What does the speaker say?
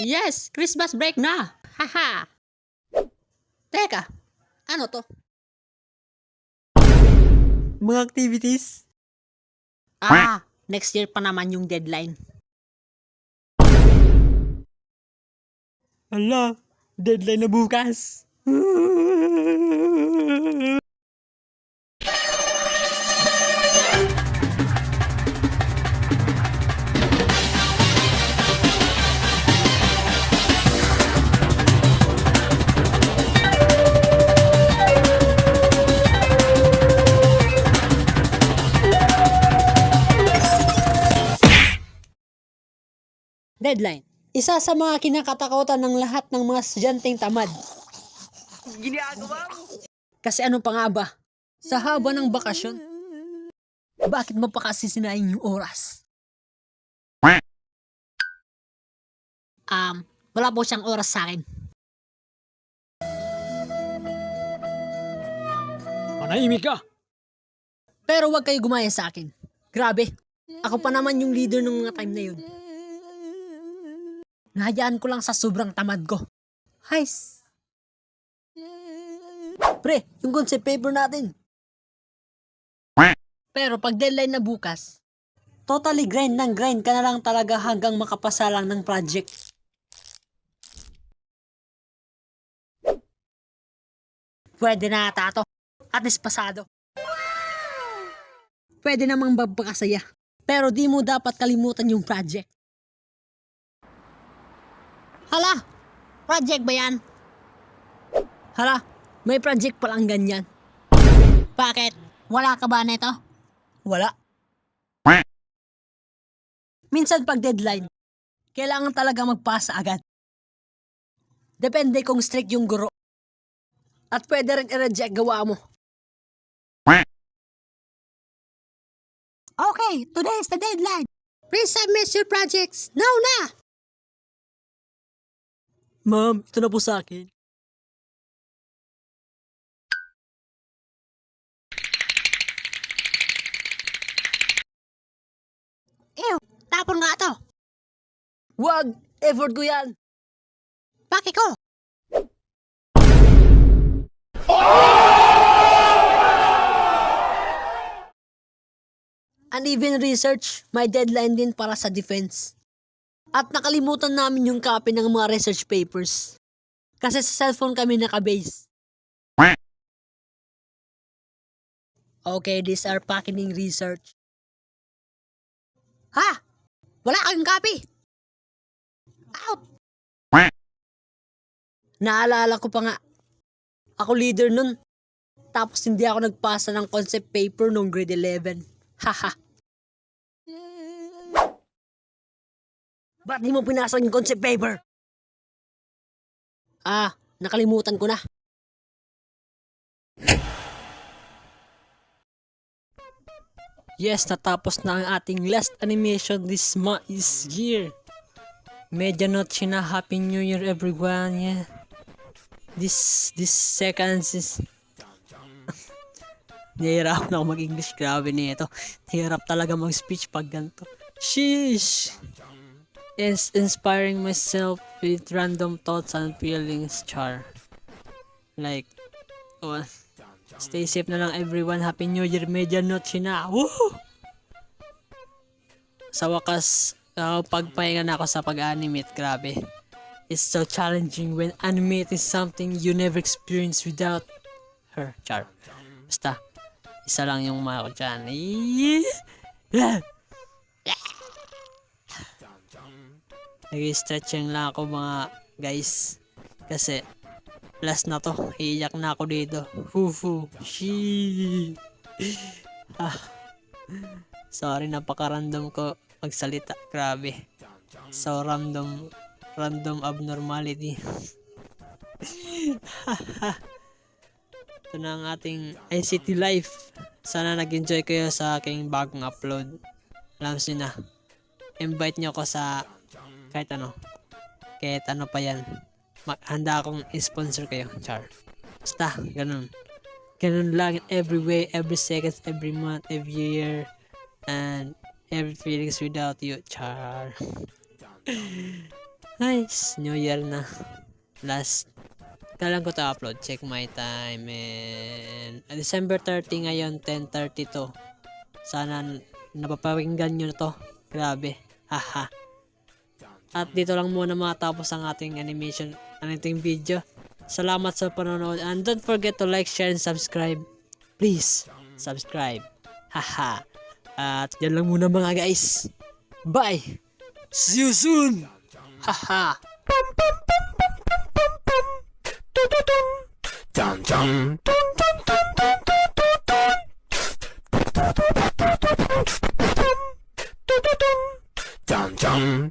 Yes, Christmas break na. Haha. Teka, ano to? Mga activities? Next year pa naman yung deadline. Ala, deadline na bukas. Deadline. Isa sa mga kinakatakutan ng lahat ng mga estudyanteng tamad. Ginagawa mo? Kasi ano pa nga ba? Sa haba ng bakasyon, bakit mo pa kasi sinaing yung oras? Wala po siyang oras sa akin. Manahimik ka! Pero wag kayo gumaya sa akin. Grabe, ako pa naman yung leader ng mga time na yun. Nahayaan ko lang sa sobrang tamad ko. Heis! Pre, yung concept paper natin. Pero pag deadline na bukas, totally grind ng grind ka na lang talaga hanggang makapasa lang ng project. Pwede na ata to. At least pasado. Pwede namang magpakasaya. Pero di mo dapat kalimutan yung project. Hala! Project ba yan? Hala, may project palang ganyan. Bakit? Wala ka ba neto? Wala. Minsan pag deadline, kailangan talaga magpasa agad. Depende kung strict yung guro. At pwede rin i-reject gawa mo. Okay, today is the deadline. Please submit your projects. Now na! Ma'am, ito na po sa akin. Ew, tapon nga to. Wag! Effort ko yan! Paki ko. Uneven research, may deadline din para sa defense. At nakalimutan namin yung copy ng mga research papers. Kasi sa cellphone kami nakabase. Okay, these are packing research. Ha? Wala kang copy? Out! Naalala ko pa nga. Ako leader nun. Tapos hindi ako nagpasa ng concept paper nung grade 11. Haha. Ba't di mo pinasa yung concept paper? Nakalimutan ko na. Yes, natapos na ang ating last animation this month is year. Medyo not na Happy New Year everyone, yeah. This seconds is... Nahihirap na ako mag-English, grabe nito. Nahihirap talaga mag-speech pag ganito. Sheesh! Is inspiring myself with random thoughts and feelings, char. Like, stay safe na lang everyone. Happy New Year, medyo not na. Woo! Sa wakas, pagpahinga na ako sa pag-animate, grabe. It's so challenging when animating something you never experienced without her, char. Basta, isa lang yung mga ko dyan. Nag-stretching lang ako mga guys. Kasi, last na to. Iiyak na ako dito. Fufu. Shee. Sorry, napaka-random ko magsalita. Grabe. So, random abnormality. Ito na ang ating ICT life. Sana nag-enjoy kayo sa aking bagong upload. Alam nyo na. Invite nyo ko sa kahit ano pa yan. Handa akong i-sponsor kayo, char. Basta, ganun lang every way, every second, every month, every year, and every feelings without you, char. Nice, New Year na. Last. Kailan ko to upload? Check my time. And December 30 ngayon, 10:32. Sana napapakinggan nyo na to. Grabe. Haha. At dito lang muna matapos ang ating animation, ang ating video. Salamat sa panonood. And don't forget to like, share, and subscribe. Please, subscribe. Haha. At yan lang muna mga guys. Bye! See you soon! Haha! Dum dum dum dum dum dum dum dum dum dum dum dum dum dum dum dum